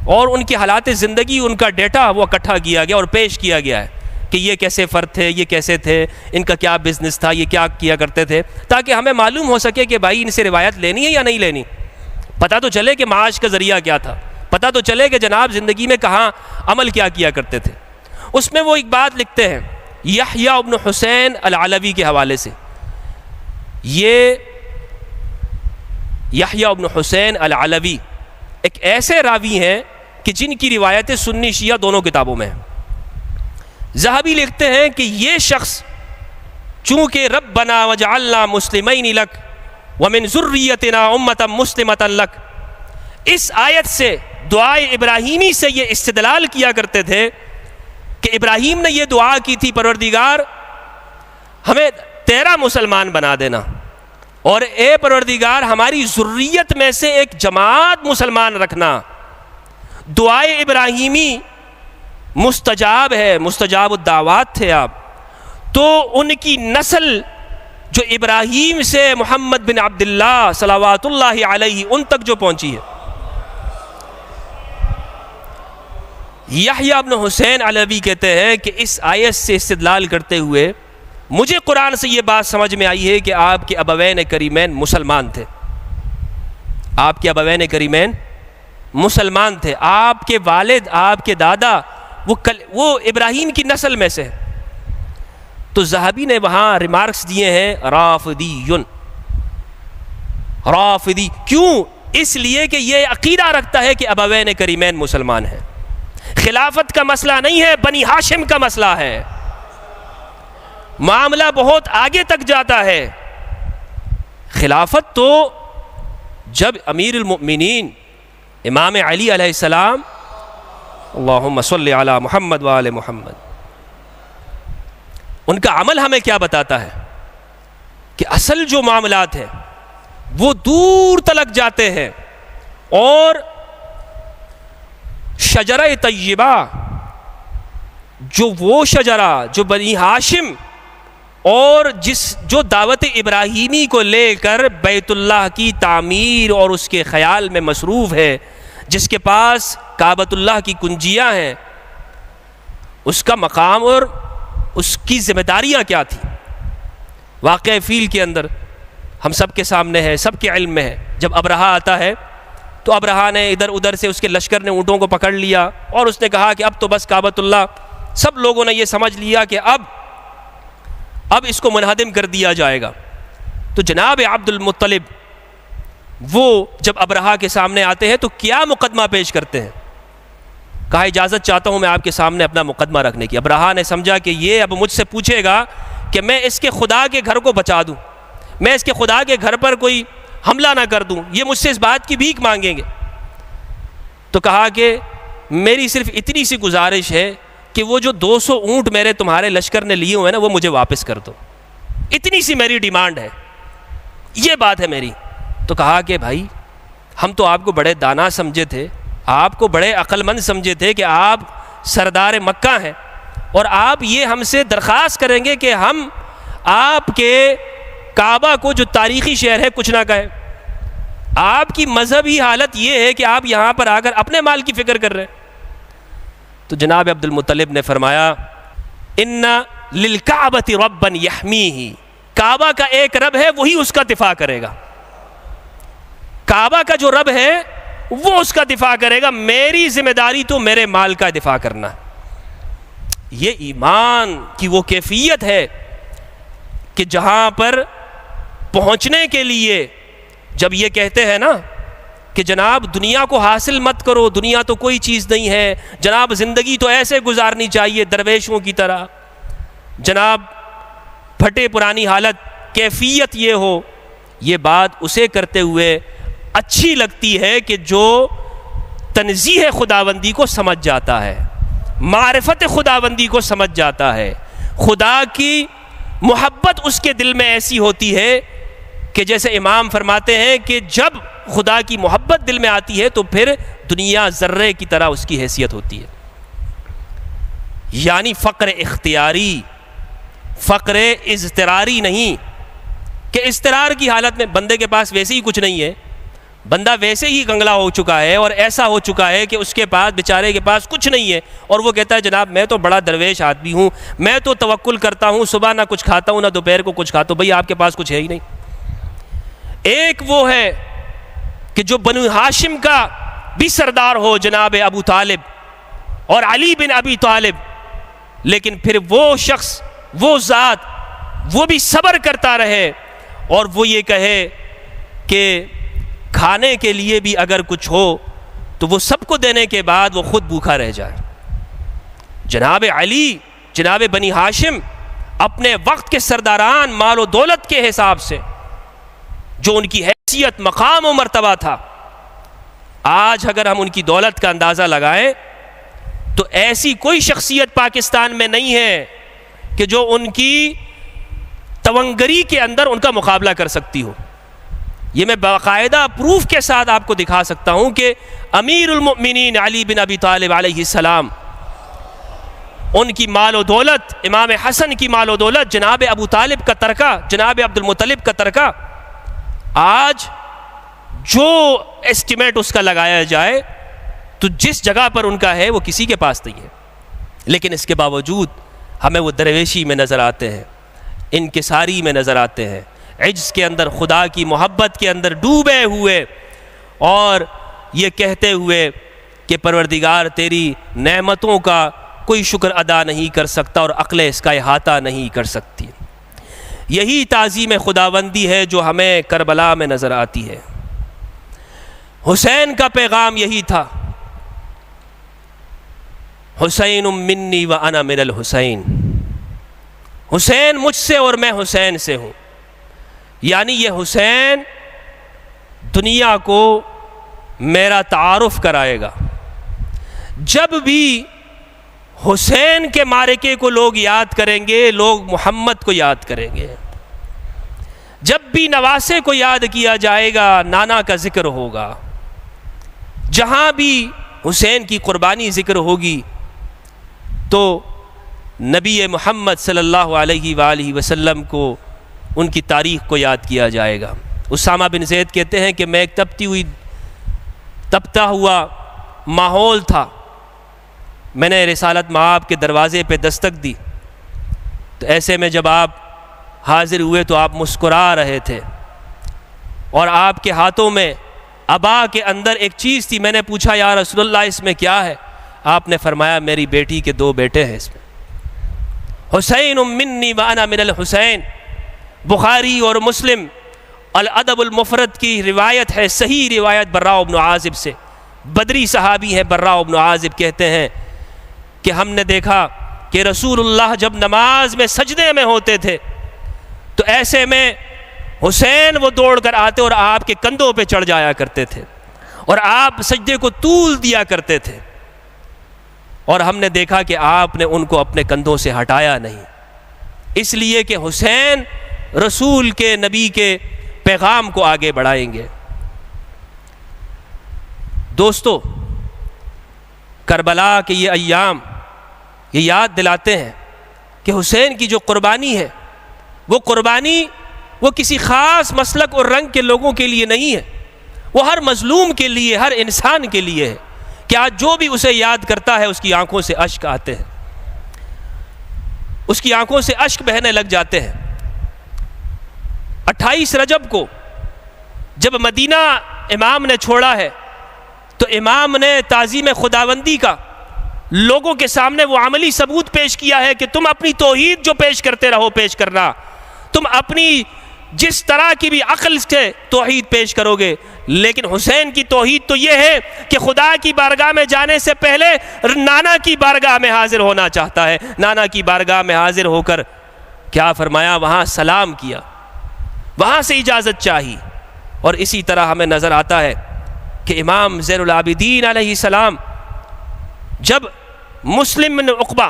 Speaker 1: اور ان کی حالات زندگی، ان کا ڈیٹا وہ اکٹھا کیا گیا اور پیش کیا گیا ہے کہ یہ کیسے فرد تھے، یہ کیسے تھے، ان کا کیا بزنس تھا، یہ کیا کیا کرتے تھے، تاکہ ہمیں معلوم ہو سکے کہ بھائی ان سے روایت لینی ہے یا نہیں لینی. پتہ تو چلے کہ معاش کا ذریعہ کیا تھا، پتہ تو چلے کہ جناب زندگی میں کہاں عمل کیا کرتے تھے. اس میں وہ ایک بات لکھتے ہیں یحییٰ ابن حسین العلوی کے حوالے سے. یہ یحییٰ ابن حسین العلوی ایک ایسے راوی ہیں کہ جن کی روایتیں سنی شیعہ دونوں کتابوں میں ہیں. ذہبی لکھتے ہیں کہ یہ شخص چونکہ ربنا وجعلنا مسلمین لک ومن ذریتنا امتا مسلمتا لک، اس آیت سے دعائے ابراہیمی سے یہ استدلال کیا کرتے تھے کہ ابراہیم نے یہ دعا کی تھی پروردگار ہمیں تیرا مسلمان بنا دینا، اور اے پروردگار ہماری ذریت میں سے ایک جماعت مسلمان رکھنا. دعائے ابراہیمی مستجاب ہے، مستجاب الدعوات تھے آپ. تو ان کی نسل جو ابراہیم سے محمد بن عبداللہ صلوات اللہ علیہ ان تک جو پہنچی ہے. یحییٰ ابن حسین علوی کہتے ہیں کہ اس آیت سے استدلال کرتے ہوئے مجھے قرآن سے یہ بات سمجھ میں آئی ہے کہ آپ کے ابوین کریمین مسلمان تھے. آپ کے ابوین کریمین مسلمان تھے. آپ کے والد، آپ کے دادا وہ ابراہیم کی نسل میں سے. تو ذہبی نے وہاں ریمارکس دیے ہیں رافضی. رافضی کیوں؟ اس لیے کہ یہ عقیدہ رکھتا ہے کہ ابوین کریمین مسلمان ہیں. خلافت کا مسئلہ نہیں ہے، بنی ہاشم کا مسئلہ ہے. معاملہ بہت آگے تک جاتا ہے. خلافت تو جب امیر المؤمنین امام علی علیہ السلام، اللہم صلی علی محمد وآل محمد، ان کا عمل ہمیں کیا بتاتا ہے کہ اصل جو معاملات ہیں وہ دور تلک جاتے ہیں. اور شجرہ طیبہ جو وہ شجرہ جو بنی ہاشم اور جو دعوت ابراہیمی کو لے کر بیت اللہ کی تعمیر اور اس کے خیال میں مصروف ہے، جس کے پاس کعبۃ اللہ کی کنجیاں ہیں، اس کا مقام اور اس کی ذمہ داریاں کیا تھیں. واقعہ فیل کے اندر ہم سب کے سامنے ہے، سب کے علم میں ہے. جب ابرہا آتا ہے تو ابرہا نے ادھر ادھر سے اس کے لشکر نے اونٹوں کو پکڑ لیا اور اس نے کہا کہ اب تو بس کعبۃ اللہ، سب لوگوں نے یہ سمجھ لیا کہ اب اس کو منہدم کر دیا جائے گا. تو جناب عبد المطلب وہ جب ابرہا کے سامنے آتے ہیں تو کیا مقدمہ پیش کرتے ہیں؟ کہا اجازت چاہتا ہوں میں آپ کے سامنے اپنا مقدمہ رکھنے کی. ابرہا نے سمجھا کہ یہ اب مجھ سے پوچھے گا کہ میں اس کے خدا کے گھر کو بچا دوں، میں اس کے خدا کے گھر پر کوئی حملہ نہ کر دوں، یہ مجھ سے اس بات کی بھیک مانگیں گے. تو کہا کہ میری صرف اتنی سی گزارش ہے کہ وہ جو 200 اونٹ میرے تمہارے لشکر نے لیے ہوئے نا وہ مجھے واپس کر دو. اتنی سی میری ڈیمانڈ ہے، یہ بات ہے میری. تو کہا کہ بھائی ہم تو آپ کو بڑے دانا سمجھے تھے، آپ کو بڑے عقل مند سمجھے تھے کہ آپ سردار مکہ ہیں اور آپ یہ ہم سے درخواست کریں گے کہ ہم آپ کے کعبہ کو جو تاریخی شہر ہے کچھ نہ کہیں. آپ کی مذہبی حالت یہ ہے کہ آپ یہاں پر آ کر اپنے مال کی فکر کر رہے ہیں. تو جناب عبد المطلب نے فرمایا ان للکعبۃ ربا یحمیہ، کعبہ کا ایک رب ہے وہی اس کا دفاع کرے گا. کعبہ کا جو رب ہے وہ اس کا دفاع کرے گا، میری ذمہ داری تو میرے مال کا دفاع کرنا. یہ ایمان کی وہ کیفیت ہے کہ جہاں پر پہنچنے کے لیے جب یہ کہتے ہیں نا کہ جناب دنیا کو حاصل مت کرو، دنیا تو کوئی چیز نہیں ہے، جناب زندگی تو ایسے گزارنی چاہیے درویشوں کی طرح، جناب پھٹے پرانی حالت، کیفیت یہ ہو، یہ بات اسے کرتے ہوئے اچھی لگتی ہے کہ جو تنزیہ خداوندی کو سمجھ جاتا ہے، معرفت خداوندی کو سمجھ جاتا ہے، خدا کی محبت اس کے دل میں ایسی ہوتی ہے کہ جیسے امام فرماتے ہیں کہ جب خدا کی محبت دل میں آتی ہے تو پھر دنیا ذرے کی طرح اس کی حیثیت ہوتی ہے. یعنی فقر اختیاری، فقر اضطراری نہیں کہ اضطرار کی حالت میں بندے کے پاس ویسے ہی کچھ نہیں ہے، بندہ ویسے ہی گنگلا ہو چکا ہے اور ایسا ہو چکا ہے کہ اس کے پاس بیچارے کے پاس کچھ نہیں ہے، اور وہ کہتا ہے جناب میں تو بڑا درویش آدمی ہوں، میں تو توکل کرتا ہوں، صبح نہ کچھ کھاتا ہوں نہ دوپہر کو کچھ کھاتا ہوں. بھئی آپ کے پاس کچھ ہے ہی نہیں. ایک وہ ہے کہ جو بنو ہاشم کا بھی سردار ہو جناب ابو طالب اور علی بن ابی طالب، لیکن پھر وہ شخص، وہ ذات، وہ بھی صبر کرتا رہے اور وہ یہ کہے کہ کھانے کے لیے بھی اگر کچھ ہو تو وہ سب کو دینے کے بعد وہ خود بھوکا رہ جائے. جناب علی، جناب بنی ہاشم اپنے وقت کے سرداران، مال و دولت کے حساب سے جو ان کی حیثیت، مقام و مرتبہ تھا، آج اگر ہم ان کی دولت کا اندازہ لگائیں تو ایسی کوئی شخصیت پاکستان میں نہیں ہے کہ جو ان کی تونگری کے اندر ان کا مقابلہ کر سکتی ہو. یہ میں باقاعدہ پروف کے ساتھ آپ کو دکھا سکتا ہوں کہ امیر المؤمنین علی بن ابی طالب علیہ السلام، ان کی مال و دولت، امام حسن کی مال و دولت، جناب ابو طالب کا ترکہ، جناب عبد المطلب کا ترکہ، آج جو ایسٹیمیٹ اس کا لگایا جائے تو جس جگہ پر ان کا ہے وہ کسی کے پاس نہیں ہے. لیکن اس کے باوجود ہمیں وہ درویشی میں نظر آتے ہیں، انکساری میں نظر آتے ہیں، عجز کے اندر، خدا کی محبت کے اندر ڈوبے ہوئے، اور یہ کہتے ہوئے کہ پروردگار تیری نعمتوں کا کوئی شکر ادا نہیں کر سکتا اور عقل اس کا احاطہ نہیں کر سکتی. یہی تعظیم خداوندی ہے جو ہمیں کربلا میں نظر آتی ہے. حسین کا پیغام یہی تھا، حسین منی وانا من الحسین، حسین مجھ سے اور میں حسین سے ہوں. یعنی یہ حسین دنیا کو میرا تعارف کرائے گا. جب بھی حسین کے معرکے کو لوگ یاد کریں گے، لوگ محمد کو یاد کریں گے. جب بھی نواسے کو یاد کیا جائے گا، نانا کا ذکر ہوگا. جہاں بھی حسین کی قربانی ذکر ہوگی تو نبی محمد صلی اللہ علیہ وآلہ وسلم کو، ان کی تاریخ کو یاد کیا جائے گا. اسامہ بن زید کہتے ہیں کہ میں ایک تپتا ہوا ماحول تھا، میں نے رسالت مآب کے دروازے پہ دستک دی، تو ایسے میں جب آپ حاضر ہوئے تو آپ مسکرا رہے تھے اور آپ کے ہاتھوں میں عبا کے اندر ایک چیز تھی. میں نے پوچھا یا رسول اللہ اس میں کیا ہے؟ آپ نے فرمایا میری بیٹی کے 2 بیٹے ہیں اس میں. حسین منی وانا من الحسین. بخاری اور مسلم الادب المفرد کی روایت ہے، صحیح روایت براء بن عازب سے. بدری صحابی ہیں براء بن عازب، کہتے ہیں کہ ہم نے دیکھا کہ رسول اللہ جب نماز میں سجدے میں ہوتے تھے تو ایسے میں حسین وہ دوڑ کر آتے اور آپ کے کندھوں پہ چڑھ جایا کرتے تھے اور آپ سجدے کو طول دیا کرتے تھے، اور ہم نے دیکھا کہ آپ نے ان کو اپنے کندھوں سے ہٹایا نہیں، اس لیے کہ حسین رسول کے، نبی کے پیغام کو آگے بڑھائیں گے. دوستو، کربلا کے یہ ایام یہ یاد دلاتے ہیں کہ حسین کی جو قربانی ہے، وہ قربانی وہ کسی خاص مسلک اور رنگ کے لوگوں کے لیے نہیں ہے، وہ ہر مظلوم کے لیے، ہر انسان کے لیے ہے کہ آج جو بھی اسے یاد کرتا ہے اس کی آنکھوں سے اشک آتے ہیں، اس کی آنکھوں سے اشک بہنے لگ جاتے ہیں. 28 رجب کو جب مدینہ امام نے چھوڑا ہے تو امام نے تعظیم خداوندی کا لوگوں کے سامنے وہ عملی ثبوت پیش کیا ہے کہ تم اپنی توحید جو پیش کرتے رہو پیش کرنا، تم اپنی جس طرح کی بھی عقل سے توحید پیش کرو گے، لیکن حسین کی توحید تو یہ ہے کہ خدا کی بارگاہ میں جانے سے پہلے نانا کی بارگاہ میں حاضر ہونا چاہتا ہے۔ نانا کی بارگاہ میں حاضر ہو کر کیا فرمایا؟ وہاں سلام کیا، وہاں سے اجازت چاہی۔ اور اسی طرح ہمیں نظر آتا ہے کہ امام زین العابدین علیہ السلام جب مسلم بن عقبہ،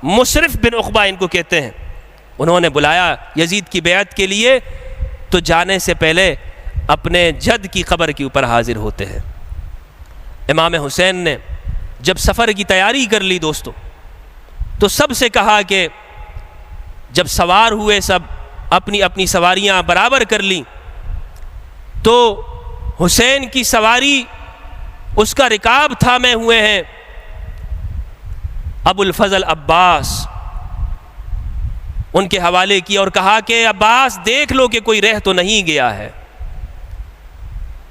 Speaker 1: مصرف بن عقبہ ان کو کہتے ہیں، انہوں نے بلایا یزید کی بیعت کے لیے، تو جانے سے پہلے اپنے جد کی قبر کے اوپر حاضر ہوتے ہیں۔ امام حسین نے جب سفر کی تیاری کر لی دوستو، تو سب سے کہا کہ جب سوار ہوئے، سب اپنی اپنی سواریاں برابر کر لیں، تو حسین کی سواری اس کا رکاب تھامے ہوئے ہیں ابو الفضل عباس، ان کے حوالے کیا اور کہا کہ عباس دیکھ لو کہ کوئی رہ تو نہیں گیا ہے۔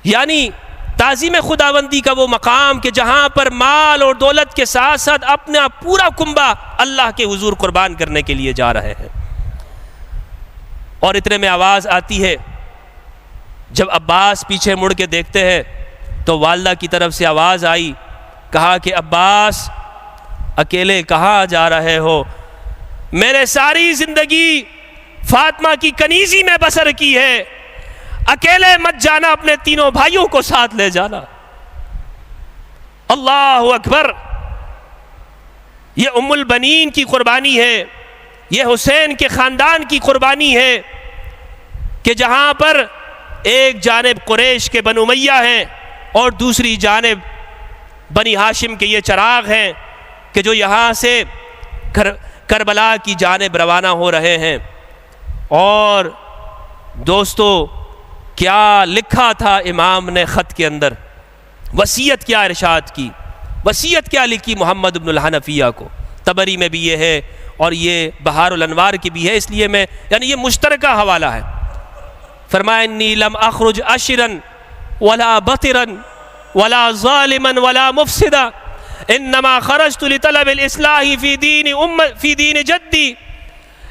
Speaker 1: یعنی تعظیم خداوندی کا وہ مقام کہ جہاں پر مال اور دولت کے ساتھ ساتھ اپنا پورا کنبہ اللہ کے حضور قربان کرنے کے لیے جا رہے ہیں۔ اور اتنے میں آواز آتی ہے، جب عباس پیچھے مڑ کے دیکھتے ہیں تو والدہ کی طرف سے آواز آئی، کہا کہ عباس اکیلے کہاں جا رہے ہو؟ میں نے ساری زندگی فاطمہ کی کنیزی میں بسر کی ہے، اکیلے مت جانا، اپنے تینوں بھائیوں کو ساتھ لے جانا۔ اللہ اکبر! یہ ام البنین کی قربانی ہے، یہ حسین کے خاندان کی قربانی ہے کہ جہاں پر ایک جانب قریش کے بنو امیہ ہیں اور دوسری جانب بنی ہاشم کے یہ چراغ ہیں کہ جو یہاں سے کربلا کی جانب روانہ ہو رہے ہیں۔ اور دوستو کیا لکھا تھا امام نے خط کے اندر، وصیت کیا ارشاد کی، وصیت کیا لکھی محمد بن الحنفیہ کو؟ طبری میں بھی یہ ہے اور یہ بہار الانوار کی بھی ہے، اس لیے میں یعنی یہ مشترکہ حوالہ ہے۔ فرمایا انی لم اخرج عشرا ولا بطرا ولا ظالما ولا مفسدا انما خرجت لطلب الاصلاح في دين جدي،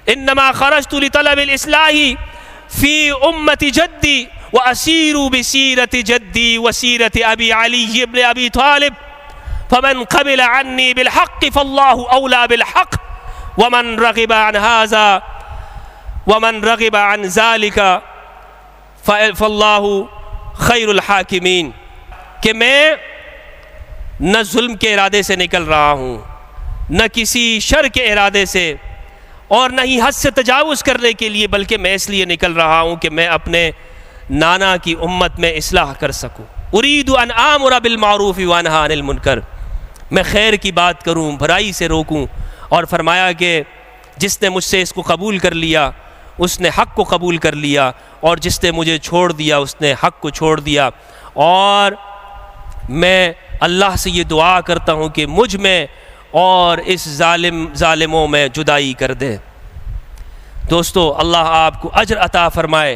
Speaker 1: انما خرجت لطلب الاصلاح في امة جدي واسير بسيرة جدي وسيرة ابي علي بن ابي طالب، فمن قبل عني بالحق فالله اولى بالحق ومن رغب عن هذا ومن رغب عن ذلك فاللہ خیر الحاکمین، کہ میں نہ ظلم کے ارادے سے نکل رہا ہوں، نہ کسی شر کے ارادے سے، اور نہ ہی حد سے تجاوز کرنے کے لیے، بلکہ میں اس لیے نکل رہا ہوں کہ میں اپنے نانا کی امت میں اصلاح کر سکوں۔ ارید ان آمر بالمعروف وانہی عن المنکر، میں خیر کی بات کروں، برائی سے روکوں۔ اور فرمایا کہ جس نے مجھ سے اس کو قبول کر لیا اس نے حق کو قبول کر لیا، اور جس نے مجھے چھوڑ دیا اس نے حق کو چھوڑ دیا۔ اور میں اللہ سے یہ دعا کرتا ہوں کہ مجھ میں اور اس ظالموں میں جدائی کر دے۔ دوستو اللہ آپ کو اجر عطا فرمائے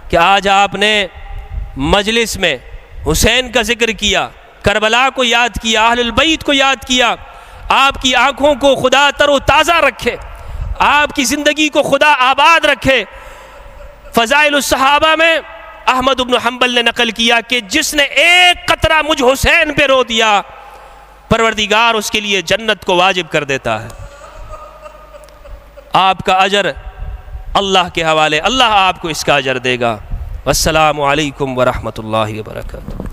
Speaker 1: کہ آج آپ نے مجلس میں حسین کا ذکر کیا، کربلا کو یاد کیا، اہل البیت کو یاد کیا۔ آپ کی آنکھوں کو خدا تر و تازہ رکھے، آپ کی زندگی کو خدا آباد رکھے۔ فضائل الصحابہ میں احمد بن حنبل نے نقل کیا کہ جس نے ایک قطرہ مجھ حسین پہ رو دیا، پروردگار اس کے لیے جنت کو واجب کر دیتا ہے۔ آپ کا اجر اللہ کے حوالے، اللہ آپ کو اس کا اجر دے گا۔ والسلام علیکم ورحمۃ اللہ وبرکاتہ۔